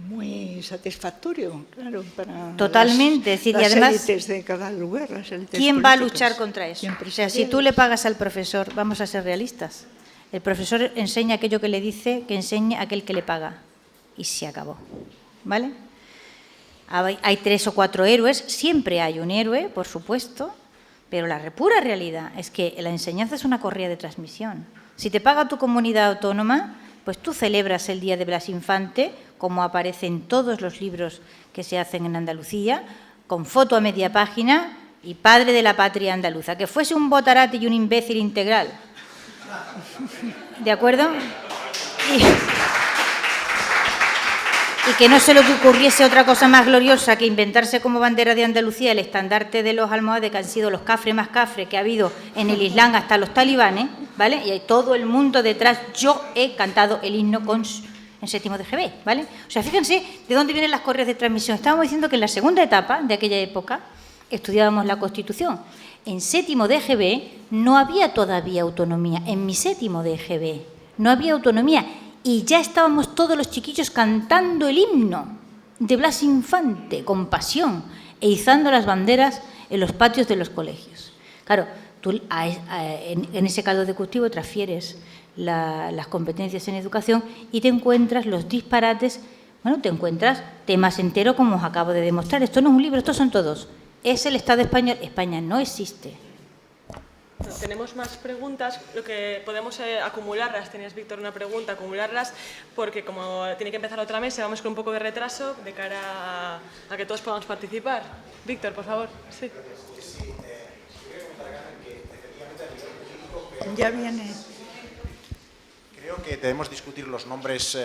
muy satisfactorio, claro, para totalmente, las además, élites de cada lugar. Las élites ¿quién políticas. va a luchar contra eso? O sea, si tú le pagas al profesor, vamos a ser realistas, el profesor enseña aquello que le dice que enseña aquel que le paga. Y se acabó, ¿vale? Hay 3 o 4 héroes, siempre hay un héroe, por supuesto, pero la pura realidad es que la enseñanza es una correa de transmisión. Si te paga tu comunidad autónoma, pues tú celebras el Día de Blas Infante, como aparece en todos los libros que se hacen en Andalucía, con foto a media página y padre de la patria andaluza. Que fuese un botarate y un imbécil integral. ¿De acuerdo? Y que no se le ocurriese otra cosa más gloriosa que inventarse como bandera de Andalucía el estandarte de los almohades, que han sido los cafres más cafres que ha habido en el Islam hasta los talibanes, ¿vale? Y hay todo el mundo detrás. Yo he cantado el himno en séptimo de GB, ¿vale? O sea, fíjense de dónde vienen las correas de transmisión. Estábamos diciendo que en la segunda etapa de aquella época estudiábamos la Constitución. En séptimo de GB no había todavía autonomía. En mi séptimo de GB no había autonomía. Y ya estábamos todos los chiquillos cantando el himno de Blas Infante con pasión e izando las banderas en los patios de los colegios. Claro, tú en ese caldo de cultivo transfieres las competencias en educación y te encuentras los disparates, bueno, te encuentras temas enteros como os acabo de demostrar. Esto no es un libro, estos son todos. Es el Estado español. España no existe. Tenemos más preguntas, lo que podemos acumularlas, tenías, Víctor, una pregunta, acumularlas, porque como tiene que empezar otra mesa, vamos con un poco de retraso de cara a que todos podamos participar. Víctor, por favor. Sí. Ya viene. Creo que debemos discutir los nombres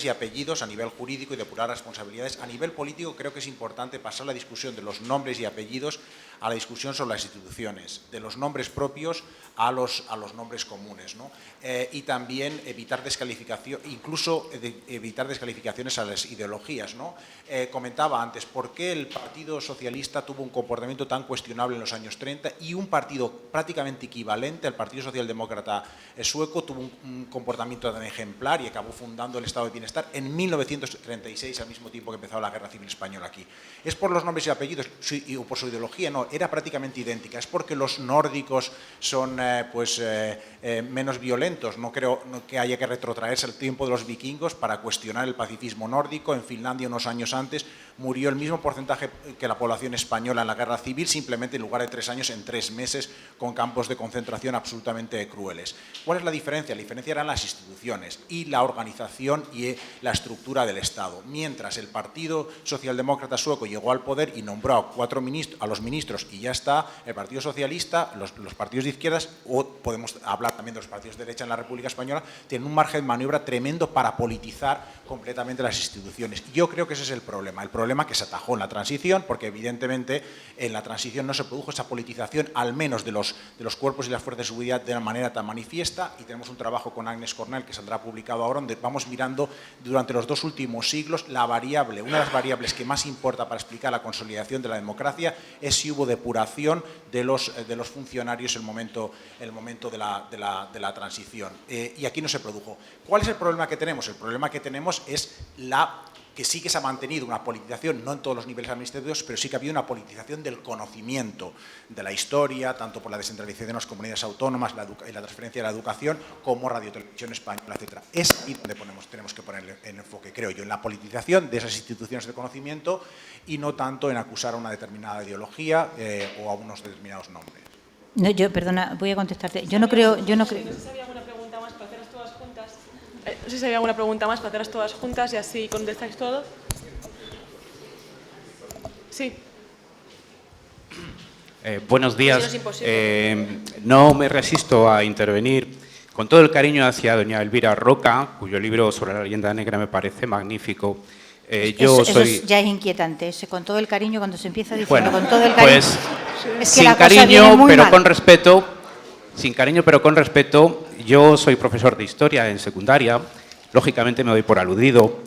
y apellidos a nivel jurídico y depurar responsabilidades. A nivel político creo que es importante pasar la discusión de los nombres y apellidos a la discusión sobre las instituciones, de los nombres propios a los nombres comunes, ¿no? Y también evitar descalificación, incluso evitar descalificaciones a las ideologías, ¿no? Comentaba antes, ¿por qué el Partido Socialista tuvo un comportamiento tan cuestionable en los años 30 y un partido prácticamente equivalente al Partido Socialdemócrata sueco tuvo un comportamiento tan ejemplar y acabó fundando el Estado de Bienestar en 1936, al mismo tiempo que empezó la Guerra Civil Española aquí? ¿Es por los nombres y apellidos o por su ideología? No, era prácticamente idéntica. Es porque los nórdicos son menos violentos. No creo que haya que retrotraerse al tiempo de los vikingos para cuestionar el pacifismo nórdico. En Finlandia, unos años antes, murió el mismo porcentaje que la población española en la Guerra Civil, simplemente en lugar de 3 años, en 3 meses, con campos de concentración absolutamente crueles. ¿Cuál es la diferencia? La diferencia eran las instituciones y la organización y la estructura del Estado. Mientras el Partido Socialdemócrata sueco llegó al poder y nombró a los ministros y ya está, el Partido Socialista, los partidos de izquierdas, o podemos hablar también de los partidos de derecha en la República Española, tienen un margen de maniobra tremendo para politizar completamente las instituciones. Yo creo que ese es el problema que se atajó en la transición, porque evidentemente en la transición no se produjo esa politización, al menos de los cuerpos y las fuerzas de seguridad, de una manera tan manifiesta, y tenemos un trabajo con Agnes Cornell que saldrá publicado ahora, donde vamos mirando durante los 2 últimos siglos una de las variables que más importa para explicar la consolidación de la democracia es si hubo depuración de los funcionarios en el momento de la transición. Y aquí no se produjo. ¿Cuál es el problema que tenemos? El problema que tenemos es la que sí que se ha mantenido una politización, no en todos los niveles administrativos, pero sí que ha habido una politización del conocimiento de la historia, tanto por la descentralización de las comunidades autónomas y la transferencia de la educación, como Radio Televisión Española, etc. Es ahí donde tenemos que ponerle en enfoque, creo yo, en la politización de esas instituciones de conocimiento y no tanto en acusar a una determinada ideología o a unos determinados nombres. No, perdona, voy a contestarte. Yo no creo... No sé si había alguna pregunta más para hacerlas todas juntas. No sé si había alguna pregunta más para hacerlas todas juntas y así contestáis todo. Sí. Buenos días. Si no es imposible. No me resisto a intervenir con todo el cariño hacia doña Elvira Roca, cuyo libro sobre la leyenda negra me parece magnífico. Eso ya es inquietante. Con todo el cariño, cuando se empieza diciendo con todo el cariño... Pues, es que sin la cosa cariño, viene muy pero mal. con respeto, sin cariño, pero con respeto, yo soy profesor de historia en secundaria, lógicamente me doy por aludido.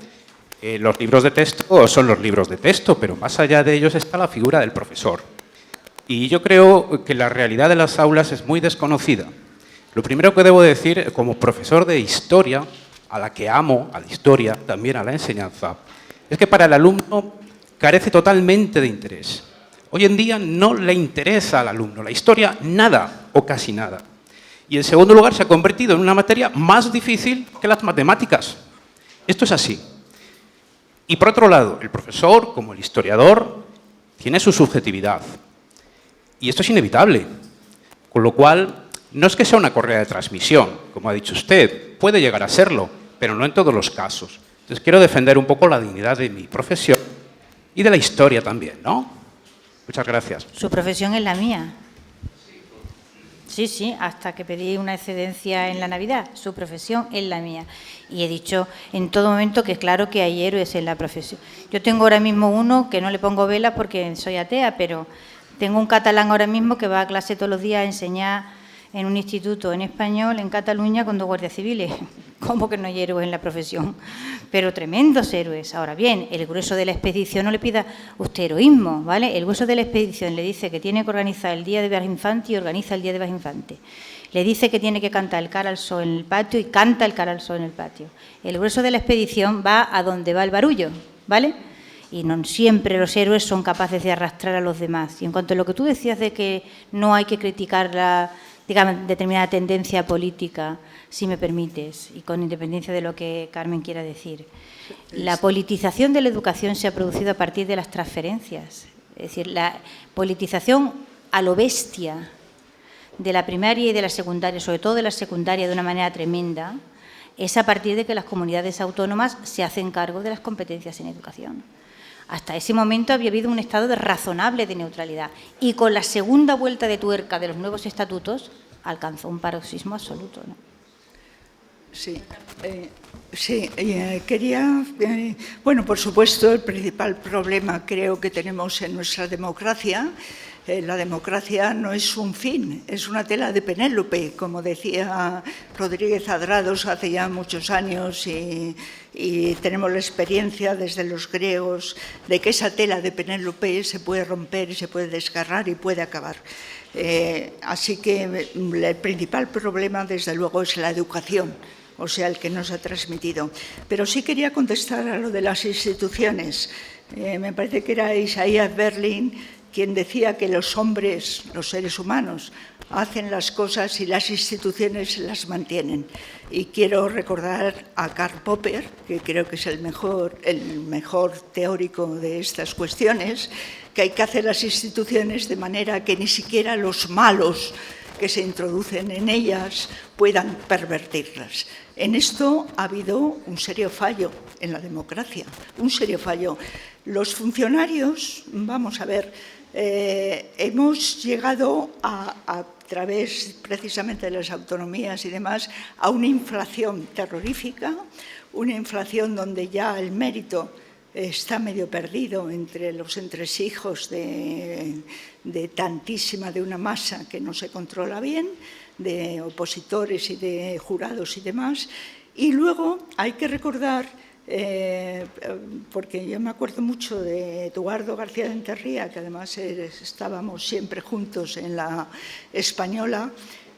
Los libros de texto son los libros de texto, pero más allá de ellos está la figura del profesor. Y yo creo que la realidad de las aulas es muy desconocida. Lo primero que debo decir, como profesor de historia, a la que amo, a la historia, también a la enseñanza, es que para el alumno carece totalmente de interés. Hoy en día no le interesa al alumno la historia nada o casi nada. Y en segundo lugar se ha convertido en una materia más difícil que las matemáticas. Esto es así. Y por otro lado, el profesor, como el historiador, tiene su subjetividad. Y esto es inevitable. Con lo cual, no es que sea una correa de transmisión, como ha dicho usted, puede llegar a serlo, pero no en todos los casos. Entonces quiero defender un poco la dignidad de mi profesión y de la historia también, ¿no? Muchas gracias. Su profesión es la mía. Sí, hasta que pedí una excedencia en la Navidad. Su profesión es la mía. Y he dicho en todo momento que claro que hay héroes en la profesión. Yo tengo ahora mismo uno que no le pongo velas porque soy atea, pero tengo un catalán ahora mismo que va a clase todos los días a enseñar en un instituto en español en Cataluña con 2 guardias civiles. ¿Cómo que no hay héroes en la profesión? Pero tremendos héroes. Ahora bien, el grueso de la expedición no le pida usted heroísmo, ¿vale? El grueso de la expedición le dice que tiene que organizar el Día de Blas Infante y organiza el Día de Blas Infante. Le dice que tiene que cantar el cara al sol en el patio y canta el cara al sol en el patio. El grueso de la expedición va a donde va el barullo, ¿vale? Y no siempre los héroes son capaces de arrastrar a los demás. Y en cuanto a lo que tú decías de que no hay que criticar la, digamos, determinada tendencia política, si me permites, y con independencia de lo que Carmen quiera decir, la politización de la educación se ha producido a partir de las transferencias. Es decir, la politización a lo bestia de la primaria y de la secundaria, sobre todo de la secundaria de una manera tremenda, es a partir de que las comunidades autónomas se hacen cargo de las competencias en educación. Hasta ese momento había habido un estado de razonable de neutralidad y con la segunda vuelta de tuerca de los nuevos estatutos alcanzó un paroxismo absoluto, ¿no? Sí, quería... bueno, por supuesto, el principal problema creo que tenemos en nuestra democracia, la democracia no es un fin, es una tela de Penélope, como decía Rodríguez Adrados hace ya muchos años, y tenemos la experiencia desde los griegos de que esa tela de Penélope se puede romper y se puede desgarrar y puede acabar. Así que el principal problema, desde luego, es la educación, o sea, el que nos ha transmitido. Pero sí quería contestar a lo de las instituciones. Me parece que era Isaías Berlin quien decía que los hombres, los seres humanos, hacen las cosas y las instituciones las mantienen. Y quiero recordar a Karl Popper, que creo que es el mejor teórico de estas cuestiones, que hay que hacer las instituciones de manera que ni siquiera los malos que se introducen en ellas puedan pervertirlas. En esto ha habido un serio fallo en la democracia, un serio fallo. Los funcionarios, vamos a ver, hemos llegado a través precisamente de las autonomías y demás a una inflación terrorífica, una inflación donde ya el mérito está medio perdido entre los entresijos de una masa que no se controla bien, de opositores y de jurados y demás. Y luego hay que recordar, porque yo me acuerdo mucho de Eduardo García de Enterría, que además estábamos siempre juntos en la Española,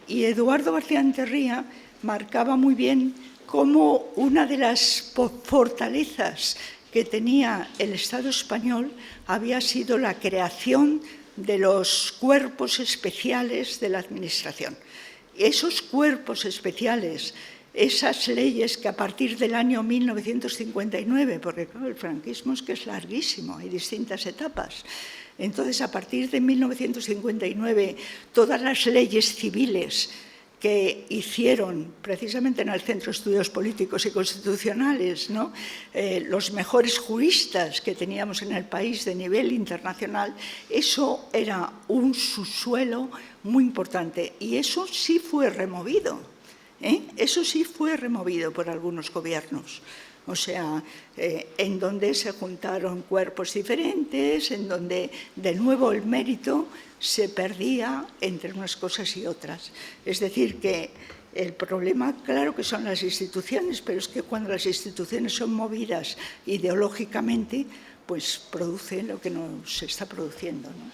y Eduardo García de Enterría marcaba muy bien cómo una de las fortalezas que tenía el Estado español había sido la creación de los cuerpos especiales de la Administración. Esos cuerpos especiales, esas leyes que a partir del año 1959, porque claro, el franquismo es que es larguísimo, hay distintas etapas. Entonces, a partir de 1959, todas las leyes civiles que hicieron precisamente en el Centro de Estudios Políticos y Constitucionales, ¿no? Los mejores juristas que teníamos en el país de nivel internacional, eso era un subsuelo muy importante y eso sí fue removido. Eso sí fue removido por algunos gobiernos. O sea, en donde se juntaron cuerpos diferentes, en donde de nuevo el mérito se perdía entre unas cosas y otras. Es decir, que el problema, claro que son las instituciones, pero es que cuando las instituciones son movidas ideológicamente, pues producen lo que nos está produciendo, ¿no?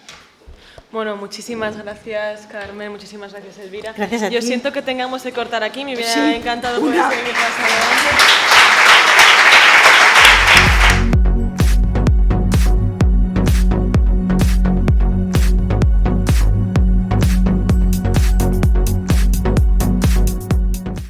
Bueno, muchísimas gracias, Carmen, muchísimas gracias, Elvira. Gracias a Yo ti. siento que tengamos que cortar aquí, me hubiera encantado poder una- seguir más adelante.